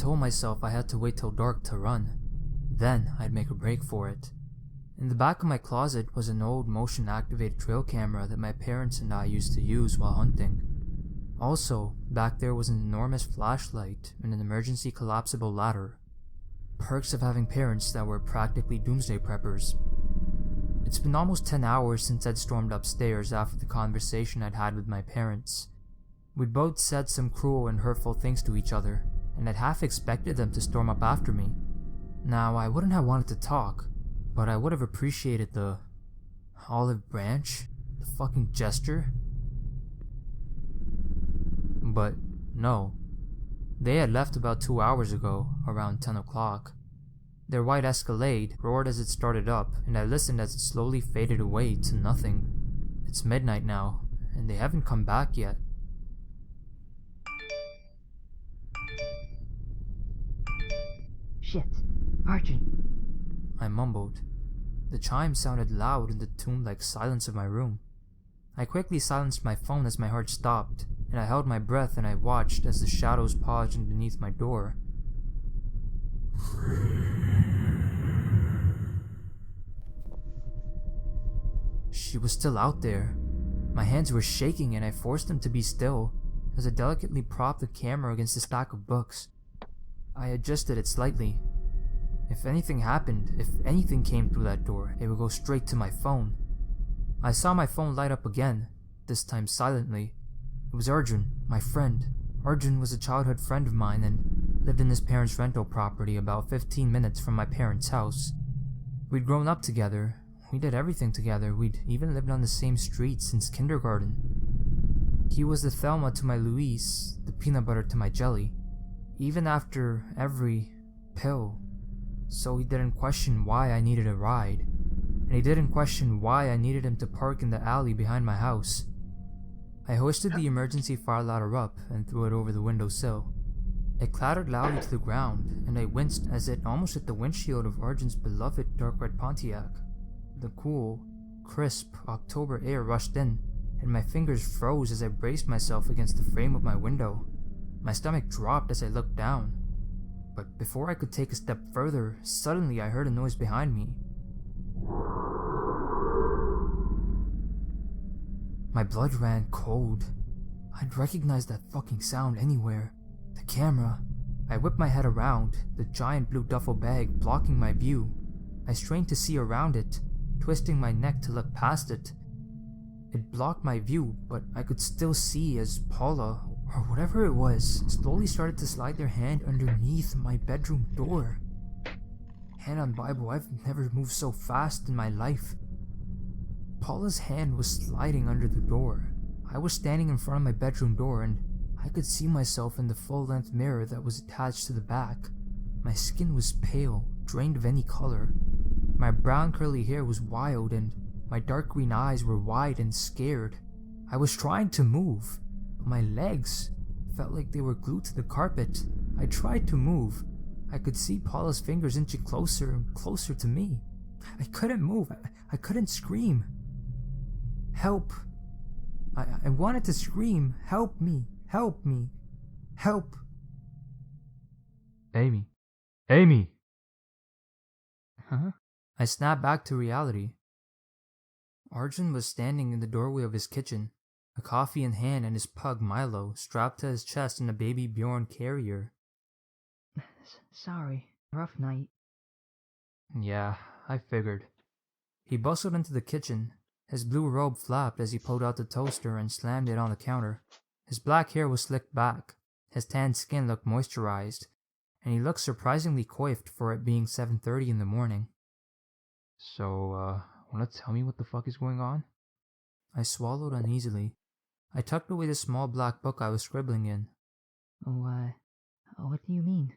told myself I had to wait till dark to run. Then I'd make a break for it. In the back of my closet was an old motion-activated trail camera that my parents and I used to use while hunting. Also, back there was an enormous flashlight and an emergency collapsible ladder. Perks of having parents that were practically doomsday preppers. It's been almost 10 hours since I'd stormed upstairs after the conversation I'd had with my parents. We'd both said some cruel and hurtful things to each other, and I'd half expected them to storm up after me. Now, I wouldn't have wanted to talk, but I would have appreciated the olive branch, the fucking gesture. But no. They had left about 2 hours ago, around 10 o'clock. Their white Escalade roared as it started up, and I listened as it slowly faded away to nothing. It's midnight now, and they haven't come back yet. Shit, Archie. I mumbled. The chime sounded loud in the tomb-like silence of my room. I quickly silenced my phone as my heart stopped, and I held my breath and I watched as the shadows paused underneath my door. She was still out there. My hands were shaking and I forced them to be still as I delicately propped the camera against a stack of books. I adjusted it slightly. If anything happened, if anything came through that door, it would go straight to my phone. I saw my phone light up again, this time silently. It was Arjun, my friend. Arjun was a childhood friend of mine and lived in his parents' rental property about 15 minutes from my parents' house. We'd grown up together. We did everything together. We'd even lived on the same street since kindergarten. He was the Thelma to my Louise, the peanut butter to my jelly. Even after every pill. So he didn't question why I needed a ride. And he didn't question why I needed him to park in the alley behind my house. I hoisted the emergency fire ladder up and threw it over the windowsill. It clattered loudly to the ground, and I winced as it almost hit the windshield of Arjun's beloved dark red Pontiac. The cool, crisp October air rushed in, and my fingers froze as I braced myself against the frame of my window. My stomach dropped as I looked down. But before I could take a step further, suddenly I heard a noise behind me. My blood ran cold. I'd recognize that fucking sound anywhere. The camera. I whipped my head around, the giant blue duffel bag blocking my view. I strained to see around it, twisting my neck to look past it. It blocked my view, but I could still see as Paula, or whatever it was, slowly started to slide their hand underneath my bedroom door. Hand on Bible, I've never moved so fast in my life. Paula's hand was sliding under the door. I was standing in front of my bedroom door and I could see myself in the full-length mirror that was attached to the back. My skin was pale, drained of any color. My brown curly hair was wild and my dark green eyes were wide and scared. I was trying to move, but my legs felt like they were glued to the carpet. I tried to move. I could see Paula's fingers inching closer and closer to me. I couldn't move. I couldn't scream. Help. I wanted to scream. Help me. Help me. Help. Aimee. Aimee! Huh? I snapped back to reality. Arjun was standing in the doorway of his kitchen, a coffee in hand and his pug Milo strapped to his chest in a baby Bjorn carrier. Sorry. Rough night. Yeah, I figured. He bustled into the kitchen. His blue robe flapped as he pulled out the toaster and slammed it on the counter. His black hair was slicked back. His tanned skin looked moisturized, and he looked surprisingly coiffed for it being 7:30 in the morning. So, wanna tell me what the fuck is going on? I swallowed uneasily. I tucked away the small black book I was scribbling in. What do you mean?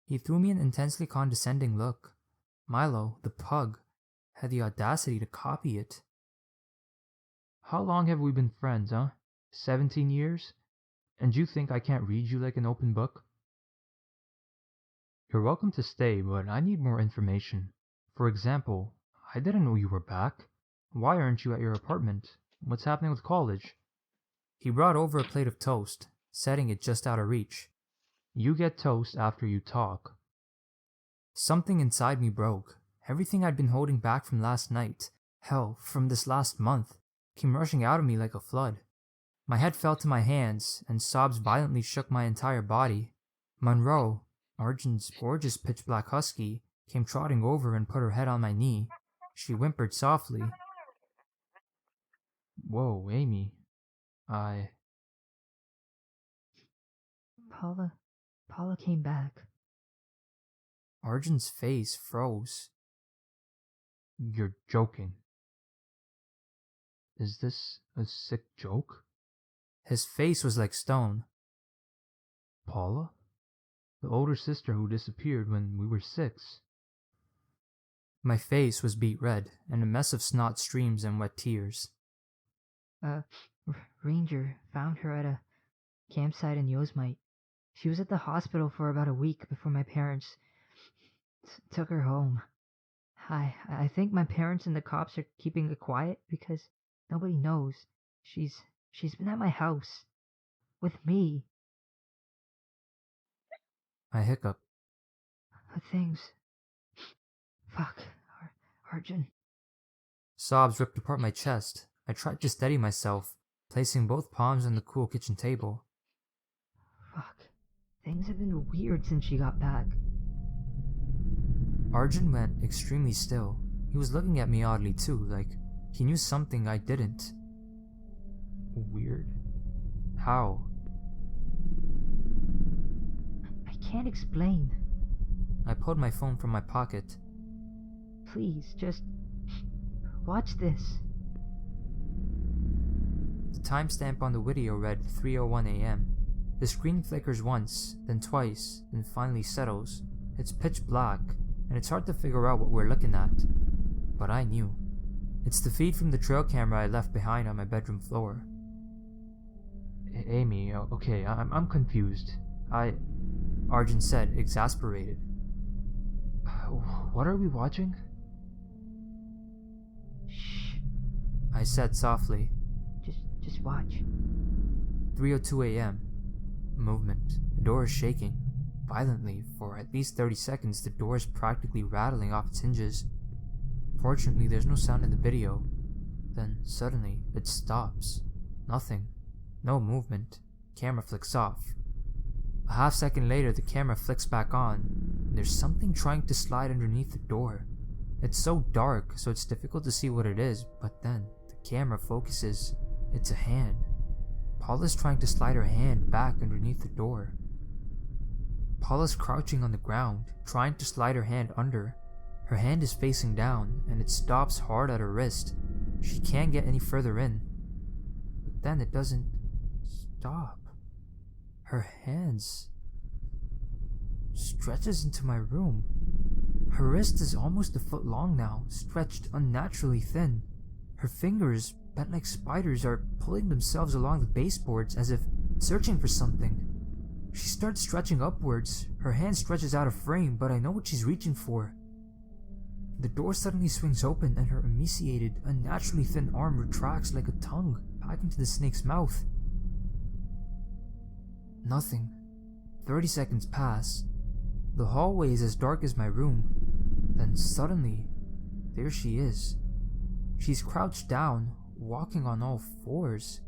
He threw me an intensely condescending look. Milo, the pug, had the audacity to copy it. How long have we been friends, huh? 17 years? And you think I can't read you like an open book? You're welcome to stay, but I need more information. For example, I didn't know you were back. Why aren't you at your apartment? What's happening with college? He brought over a plate of toast, setting it just out of reach. You get toast after you talk. Something inside me broke. Everything I'd been holding back from last night, hell, from this last month, came rushing out of me like a flood. My head fell to my hands, and sobs violently shook my entire body. Monroe, Arjun's gorgeous pitch-black husky, came trotting over and put her head on my knee. She whimpered softly. Whoa, Aimee. Paula came back. Arjun's face froze. You're joking. Is this a sick joke? His face was like stone. Paula? The older sister who disappeared when we were 6. My face was beet red, and a mess of snot streams and wet tears. Ranger found her at a campsite in Yosemite. She was at the hospital for about a week before my parents took her home. I think my parents and the cops are keeping it quiet because nobody knows. She's been at my house with me. I hiccup. Things. Fuck, Arjun. Sobs ripped apart my chest. I tried to steady myself, placing both palms on the cool kitchen table. Fuck. Things have been weird since she got back. Arjun went extremely still. He was looking at me oddly too, like he knew something I didn't. Weird? How? I can't explain. I pulled my phone from my pocket. Please, just watch this. The timestamp on the video read 3:01 a.m. The screen flickers once, then twice, then finally settles. It's pitch black, and it's hard to figure out what we're looking at. But I knew. It's the feed from the trail camera I left behind on my bedroom floor. Aimee, okay, I'm confused. Arjun said, exasperated. What are we watching? Shh. I said softly. Just watch. 3:02 a.m. Movement. The door is shaking. Violently. For at least 30 seconds, the door is practically rattling off its hinges. Fortunately, there's no sound in the video. Then, suddenly, it stops. Nothing. No movement. Camera flicks off. A half second later, the camera flicks back on. There's something trying to slide underneath the door. It's so dark, so it's difficult to see what it is, but then, the camera focuses. It's a hand. Paula's trying to slide her hand back underneath the door. Paula's crouching on the ground, trying to slide her hand under. Her hand is facing down, and it stops hard at her wrist. She can't get any further in. But then it doesn't stop. Her hands stretches into my room. Her wrist is almost a foot long now, stretched unnaturally thin. Her fingers, bent like spiders, are pulling themselves along the baseboards as if searching for something. She starts stretching upwards. Her hand stretches out of frame, but I know what she's reaching for. The door suddenly swings open and her emaciated, unnaturally thin arm retracts like a tongue back into the snake's mouth. Nothing. 30 seconds pass. The hallway is as dark as my room. Then suddenly, there she is. She's crouched down, walking on all fours.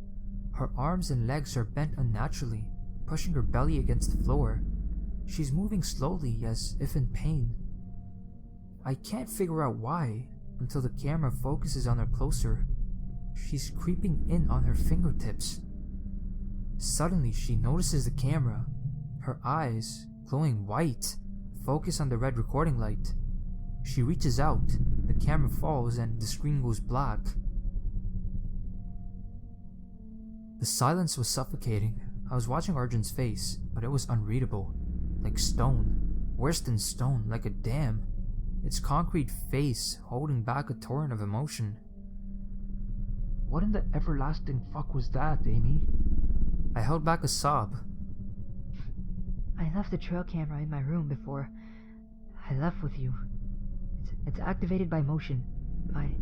Her arms and legs are bent unnaturally, pushing her belly against the floor. She's moving slowly, as if in pain. I can't figure out why, until the camera focuses on her closer. She's creeping in on her fingertips. Suddenly, she notices the camera. Her eyes, glowing white, focus on the red recording light. She reaches out, the camera falls, and the screen goes black. The silence was suffocating. I was watching Arjun's face, but it was unreadable. Like stone. Worse than stone, like a dam. Its concrete face holding back a torrent of emotion. What in the everlasting fuck was that, Aimee? I held back a sob. I left the trail camera in my room before I left with you. It's activated by motion. I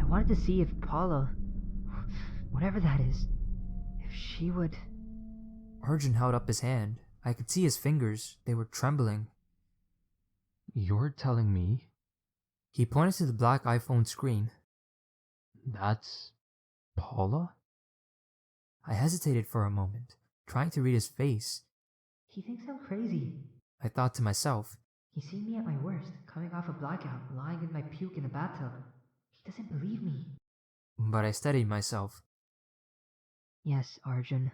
wanted to see if Paula, whatever that is, if she would... Arjun held up his hand. I could see his fingers. They were trembling. You're telling me He pointed to the black iPhone screen. that's Paula? I hesitated for a moment, trying to read his face. He thinks I'm crazy. I thought to myself, He's seen me at my worst, coming off a blackout, lying in my puke in the bathtub. He doesn't believe me. but I steadied myself. Yes, Arjun.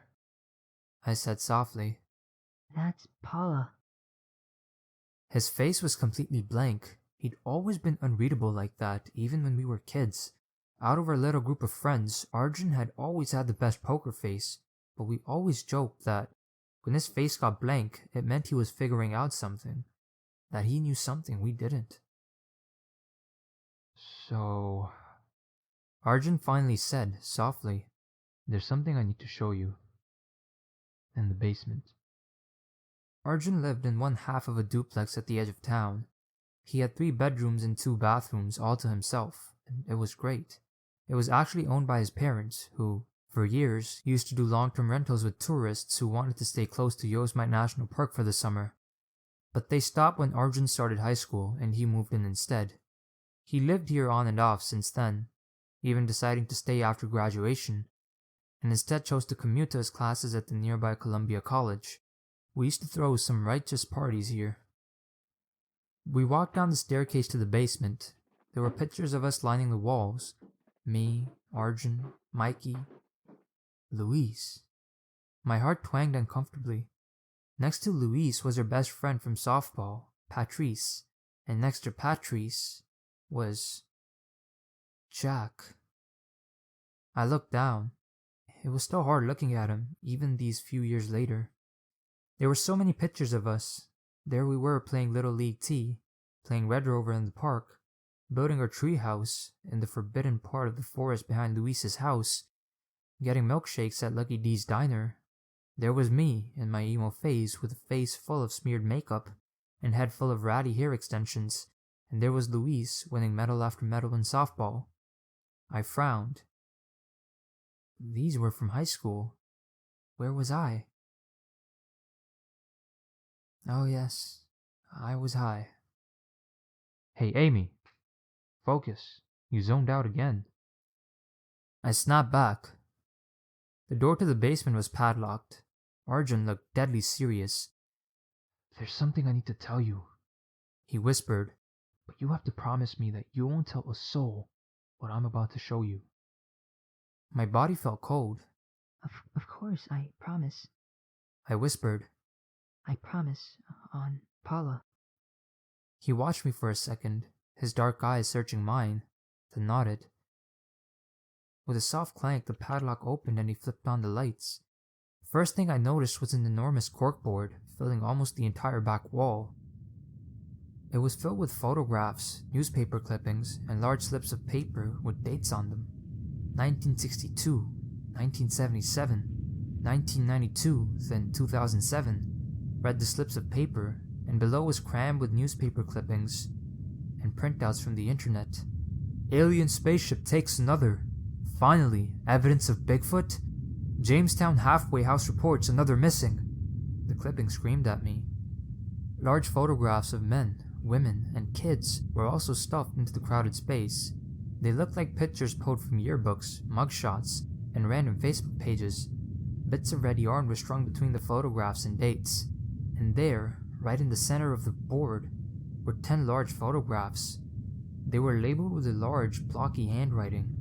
I said softly. That's Paula. His face was completely blank. He'd always been unreadable like that, even when we were kids. Out of our little group of friends, Arjun had always had the best poker face, but we always joked that when his face got blank, it meant he was figuring out something. That he knew something we didn't. So, Arjun finally said, softly, there's something I need to show you. In the basement. Arjun lived in one half of a duplex at the edge of town. He had 3 bedrooms and 2 bathrooms all to himself, and it was great. It was actually owned by his parents, who, for years, used to do long-term rentals with tourists who wanted to stay close to Yosemite National Park for the summer. But they stopped when Arjun started high school and he moved in instead. He lived here on and off since then, even deciding to stay after graduation, and instead chose to commute to his classes at the nearby Columbia College. We used to throw some righteous parties here. We walked down the staircase to the basement. There were pictures of us lining the walls. Me, Arjun, Mikey, Louise. My heart twanged uncomfortably. Next to Louise was her best friend from softball, Patrice, and next to Patrice was Jack. I looked down. It was still hard looking at him, even these few years later. There were so many pictures of us. There we were playing Little League T, playing Red Rover in the park, building our tree house in the forbidden part of the forest behind Luis's house, getting milkshakes at Lucky D's diner. There was me in my emo phase with a face full of smeared makeup and head full of ratty hair extensions, and there was Luis winning medal after medal in softball. I frowned. These were from high school. Where was I? Oh yes, I was high. Hey, Aimee. Focus. You zoned out again. I snapped back. The door to the basement was padlocked. Arjun looked deadly serious. There's something I need to tell you. He whispered. But you have to promise me that you won't tell a soul what I'm about to show you. My body felt cold. Of course, I promise. I whispered. I promise. On Paula. He watched me for a second, his dark eyes searching mine, then nodded. With a soft clank, the padlock opened and he flipped on the lights. First thing I noticed was an enormous corkboard filling almost the entire back wall. It was filled with photographs, newspaper clippings, and large slips of paper with dates on them. 1962, 1977, 1992, then 2007, read the slips of paper, and below was crammed with newspaper clippings and printouts from the internet. Alien spaceship takes another. Finally, evidence of Bigfoot? Jamestown halfway house reports another missing. The clipping screamed at me. Large photographs of men, women, and kids were also stuffed into the crowded space. They looked like pictures pulled from yearbooks, mugshots, and random Facebook pages. Bits of red yarn were strung between the photographs and dates. And there, right in the center of the board, were 10 large photographs. They were labeled with a large, blocky handwriting.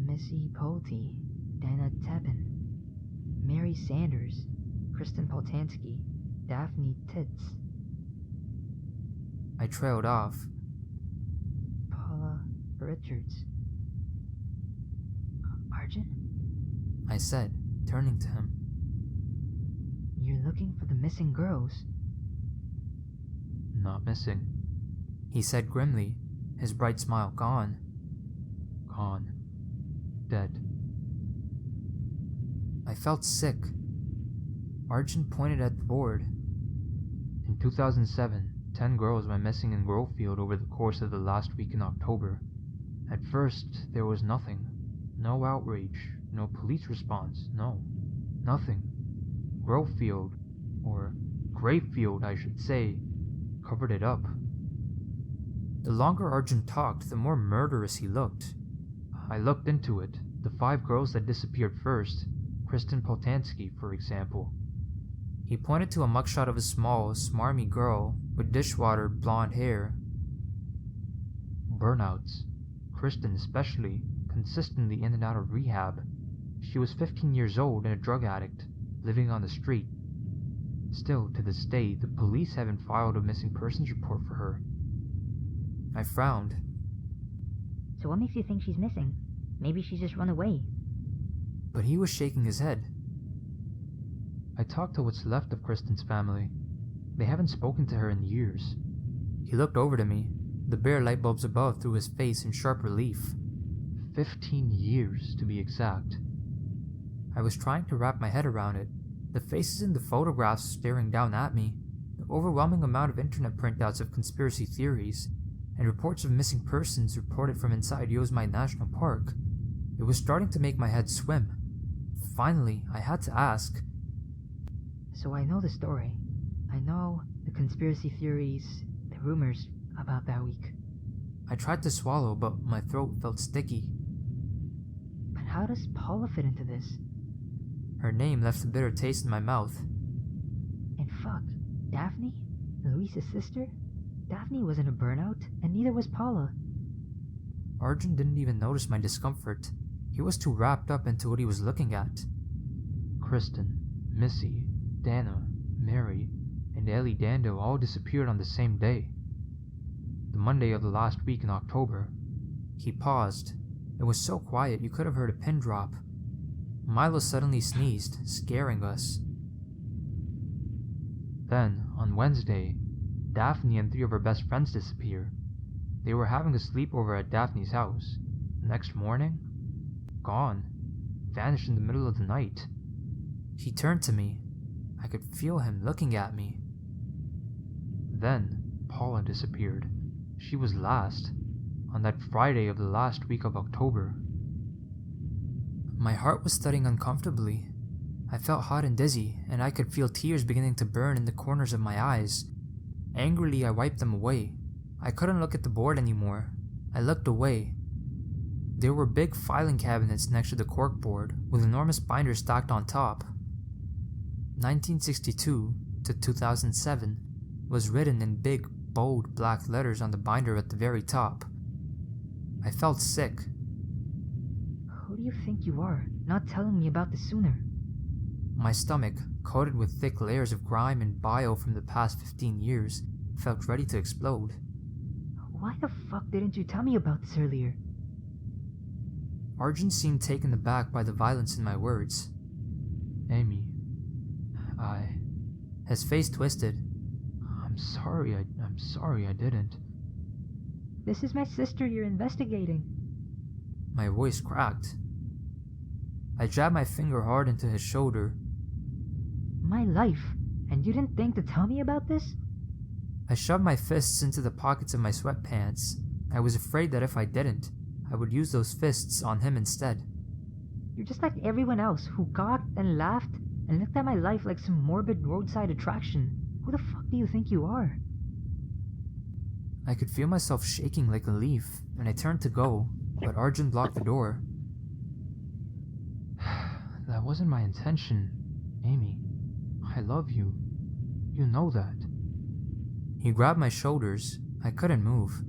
Missy Pulte, Dana Tebben, Mary Sanders, Kristen Poltansky, Daphne Titz. I trailed off. Paula Richards. Arjun? I said, turning to him. You're looking for the missing girls. Not missing. He said grimly, his bright smile gone. Gone. Dead. I felt sick. Arjun pointed at the board. In 2007, 10 girls went missing in Grovefield over the course of the last week in October. At first, there was nothing. No outrage, no police response, nothing. grow field, or grave field I should say, covered it up. The longer Arjun talked, the more murderous he looked. I looked into it. The 5 girls that disappeared first, Kristen Poltansky, for example. He pointed to a mugshot of a small, smarmy girl with dishwater blonde hair. Burnouts. Kristen especially, consistently in and out of rehab. She was 15 years old and a drug addict, living on the street. Still, to this day, the police haven't filed a missing persons report for her. I frowned. So what makes you think she's missing? Maybe she's just run away. But he was shaking his head. I talked to what's left of Kristen's family. They haven't spoken to her in years. He looked over to me, the bare light bulbs above through his face in sharp relief. 15 years, to be exact. I was trying to wrap my head around it. The faces in the photographs staring down at me, the overwhelming amount of internet printouts of conspiracy theories, and reports of missing persons reported from inside Yosemite National Park. It was starting to make my head swim. Finally, I had to ask. So I know the story. I know the conspiracy theories, the rumors about that week. I tried to swallow, but my throat felt sticky. But how does Paula fit into this? Her name left a bitter taste in my mouth. And fuck, Daphne? Luis's sister? Daphne wasn't a burnout, and neither was Paula. Arjun didn't even notice my discomfort. He was too wrapped up into what he was looking at. Kristen, Missy, Dana, Mary, and Ellie Dando all disappeared on the same day. The Monday of the last week in October. He paused. It was so quiet you could have heard a pin drop. Milo suddenly sneezed, scaring us. Then, on Wednesday, Daphne and 3 of her best friends disappear. They were having a sleepover at Daphne's house. Next morning, gone. Vanished in the middle of the night. He turned to me. I could feel him looking at me. Then, Paula disappeared. She was last, on that Friday of the last week of October. My heart was thudding uncomfortably. I felt hot and dizzy, and I could feel tears beginning to burn in the corners of my eyes. Angrily, I wiped them away. I couldn't look at the board anymore. I looked away. There were big filing cabinets next to the corkboard, with enormous binders stacked on top. 1962 to 2007 was written in big, bold black letters on the binder at the very top. I felt sick. Who do you think you are, not telling me about this sooner? My stomach, coated with thick layers of grime and bile from the past 15 years, felt ready to explode. Why the fuck didn't you tell me about this earlier? Arjun seemed taken aback by the violence in my words. Aimee, His face twisted. I'm sorry I didn't. This is my sister you're investigating. My voice cracked. I jabbed my finger hard into his shoulder. My life, and you didn't think to tell me about this? I shoved my fists into the pockets of my sweatpants. I was afraid that if I didn't, I would use those fists on him instead. You're just like everyone else who gawked and laughed and looked at my life like some morbid roadside attraction. Who the fuck do you think you are? I could feel myself shaking like a leaf, and I turned to go, but Arjun blocked the door. That wasn't my intention, Aimee. I love you. You know that. He grabbed my shoulders. I couldn't move.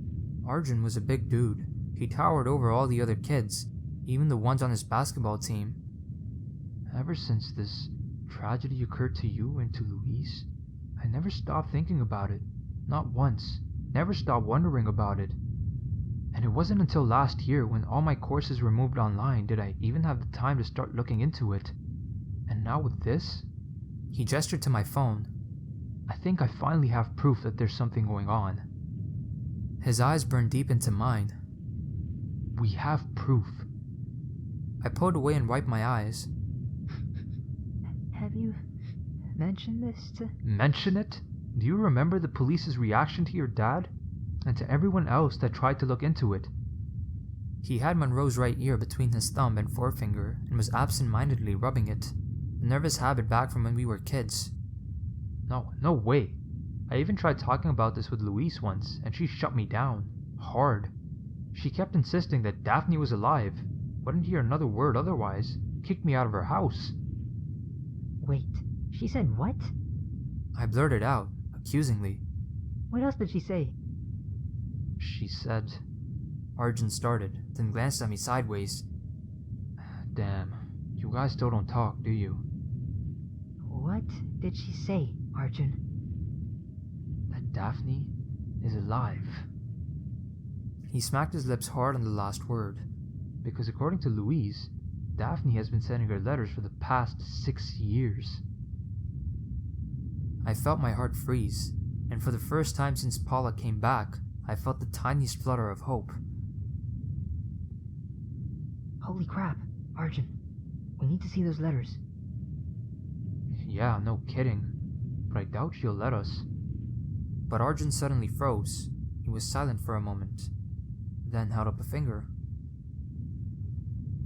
Arjun was a big dude. He towered over all the other kids, even the ones on his basketball team. Ever since this tragedy occurred to you and to Luis, I never stopped thinking about it. Not once. Never stopped wondering about it. And it wasn't until last year, when all my courses were moved online, did I even have the time to start looking into it. And now with this? He gestured to my phone. I think I finally have proof that there's something going on. His eyes burned deep into mine. We have proof. I pulled away and wiped my eyes. Have you mentioned this to... Mention it? Do you remember the police's reaction to your dad? And to everyone else that tried to look into it? He had Monroe's right ear between his thumb and forefinger and was absent-mindedly rubbing it. nervous habit back from when we were kids. No way. I even tried talking about this with Louise once, and she shut me down. Hard. She kept insisting that Daphne was alive. Wouldn't hear another word otherwise. Kicked me out of her house. Wait, she said what? I blurted out, accusingly. What else did she say? She said, Arjun started, then glanced at me sideways. "Damn, you guys still don't talk, do you?" What did she say, Arjun? "That Daphne is alive." He smacked his lips hard on the last word. Because according to Louise, Daphne has been sending her letters for the past 6 years. I felt my heart freeze, and for the first time since Paula came back, I felt the tiniest flutter of hope. Holy crap, Arjun. We need to see those letters. Yeah, no kidding. But I doubt she'll let us. But Arjun suddenly froze. He was silent for a moment, then held up a finger.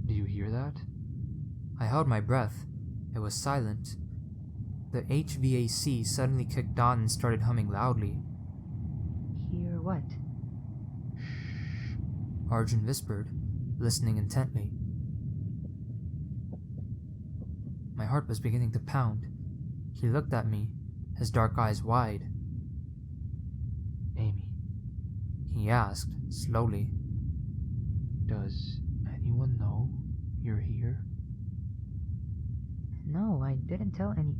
Do you hear that? I held my breath. It was silent. The HVAC suddenly kicked on and started humming loudly. Hear what? Shh. Arjun whispered, listening intently. My heart was beginning to pound. He looked at me, his dark eyes wide. Aimee, He asked, slowly. does anyone know you're here? No, I didn't tell any.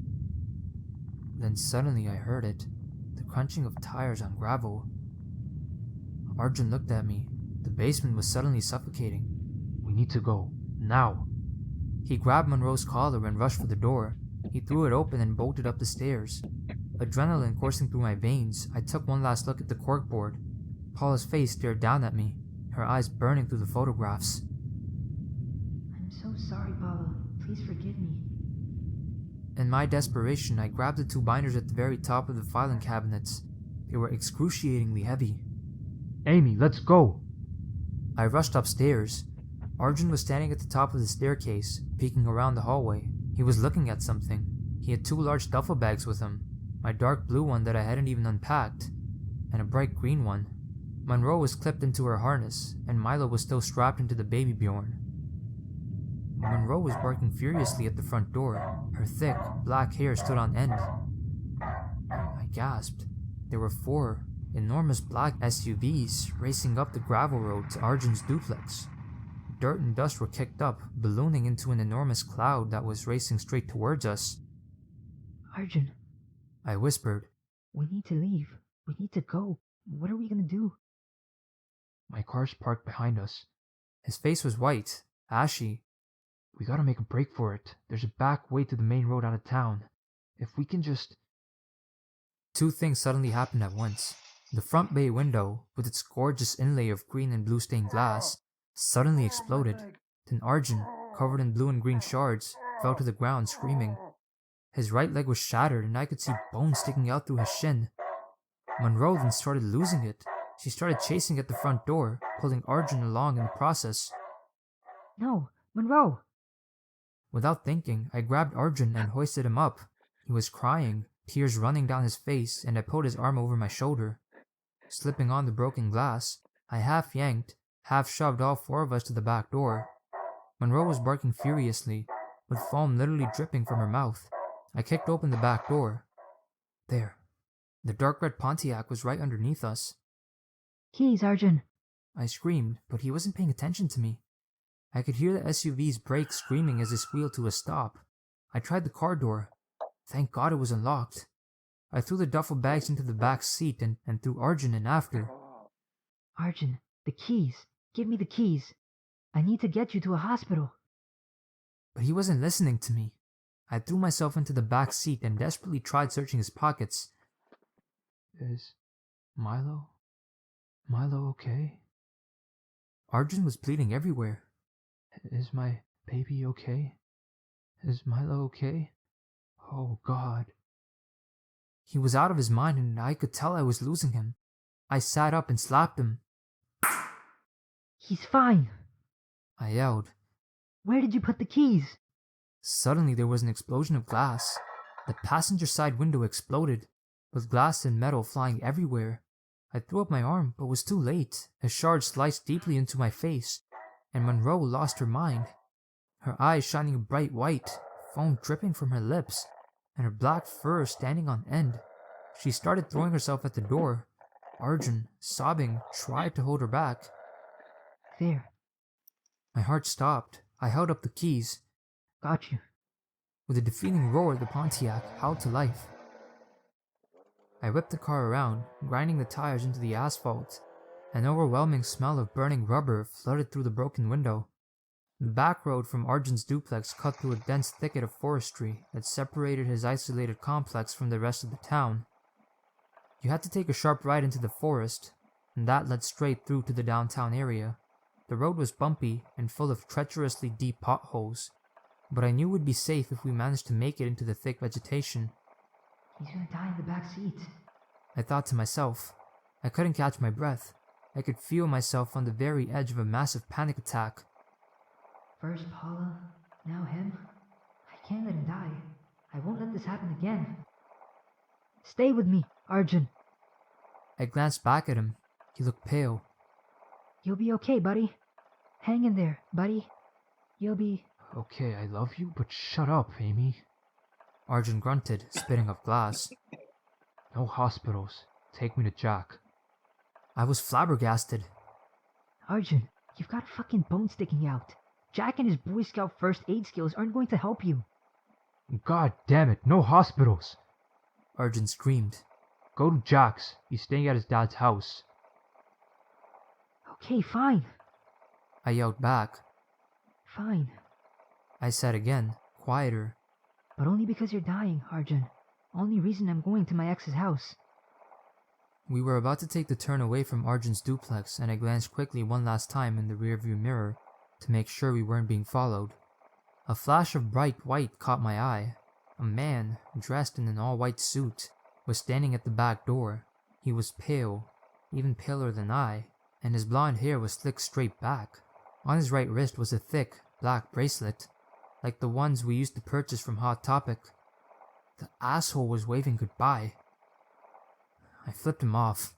Then suddenly I heard it, the crunching of tires on gravel. Arjun looked at me. The basement was suddenly suffocating. We need to go. Now. He grabbed Monroe's collar and rushed for the door. He threw it open and bolted up the stairs. Adrenaline coursing through my veins, I took one last look at the corkboard. Paula's face stared down at me, her eyes burning through the photographs. I'm so sorry, Paula. Please forgive me. In my desperation, I grabbed the 2 binders at the very top of the filing cabinets. They were excruciatingly heavy. Aimee, let's go! I rushed upstairs. Arjun was standing at the top of the staircase, peeking around the hallway. He was looking at something. He had 2 large duffel bags with him, my dark blue one that I hadn't even unpacked, and a bright green one. Monroe was clipped into her harness, and Milo was still strapped into the baby Bjorn. Monroe was barking furiously at the front door. Her thick, black hair stood on end. I gasped. There were 4 enormous black SUVs racing up the gravel road to Arjun's duplex. Dirt and dust were kicked up, ballooning into an enormous cloud that was racing straight towards us. Arjun, I whispered. we need to leave. We need to go. What are we gonna do? My car's parked behind us. His face was white, ashy. We gotta make a break for it. There's a back way to the main road out of town. If we can just... 2 things suddenly happened at once. The front bay window, with its gorgeous inlay of green and blue stained glass, suddenly exploded. Then Arjun, covered in blue and green shards, fell to the ground screaming. His right leg was shattered and I could see bones sticking out through his shin. Monroe then started losing it. She started chasing at the front door, pulling Arjun along in the process. No, Monroe! Without thinking, I grabbed Arjun and hoisted him up. He was crying, tears running down his face, and I put his arm over my shoulder. Slipping on the broken glass, I half yanked, half shoved all 4 of us to the back door. Monroe was barking furiously, with foam literally dripping from her mouth. I kicked open the back door. There. The dark red Pontiac was right underneath us. Keys, Arjun! I screamed, but he wasn't paying attention to me. I could hear the SUV's brakes screaming as it squealed to a stop. I tried the car door. Thank God it was unlocked. I threw the duffel bags into the back seat and threw Arjun in after. Arjun, the keys. Give me the keys. I need to get you to a hospital. But he wasn't listening to me. I threw myself into the back seat and desperately tried searching his pockets. Is Milo okay? Arjun was bleeding everywhere. Is my baby okay? Is Milo okay? Oh, God. He was out of his mind and I could tell I was losing him. I sat up and slapped him. He's fine. I yelled. Where did you put the keys? Suddenly there was an explosion of glass. The passenger side window exploded, with glass and metal flying everywhere. I threw up my arm, but was too late. A shard sliced deeply into my face, and Monroe lost her mind. Her eyes shining bright white, foam dripping from her lips, and her black fur standing on end. She started throwing herself at the door. Arjun, sobbing, tried to hold her back. There. My heart stopped. I held up the keys. Got you. With a defeating roar, the Pontiac howled to life. I whipped the car around, grinding the tires into the asphalt. An overwhelming smell of burning rubber flooded through the broken window. The back road from Arjun's duplex cut through a dense thicket of forestry that separated his isolated complex from the rest of the town. You had to take a sharp right into the forest, and that led straight through to the downtown area. The road was bumpy and full of treacherously deep potholes, but I knew we'd be safe if we managed to make it into the thick vegetation. He's gonna die in the back seat. I thought to myself. I couldn't catch my breath. I could feel myself on the very edge of a massive panic attack. First Paula, now him. I can't let him die. I won't let this happen again. Stay with me, Arjun. I glanced back at him. He looked pale. You'll be okay, buddy. Hang in there, buddy. You'll be... Okay, I love you, but shut up, Aimee. Arjun grunted, spitting up glass. No hospitals. Take me to Jack. I was flabbergasted. Arjun, you've got a fucking bone sticking out. Jack and his Boy Scout first aid skills aren't going to help you. God damn it, no hospitals! Arjun screamed. Go to Jack's. He's staying at his dad's house. Okay, fine. I yelled back. Fine. I said again, quieter. But only because you're dying, Arjun. Only reason I'm going to my ex's house. We were about to take the turn away from Arjun's duplex, and I glanced quickly one last time in the rearview mirror to make sure we weren't being followed. A flash of bright white caught my eye. A man, dressed in an all-white suit, was standing at the back door. He was pale, even paler than I, and his blonde hair was slicked straight back. On his right wrist was a thick, black bracelet, like the ones we used to purchase from Hot Topic. The asshole was waving goodbye. I flipped him off.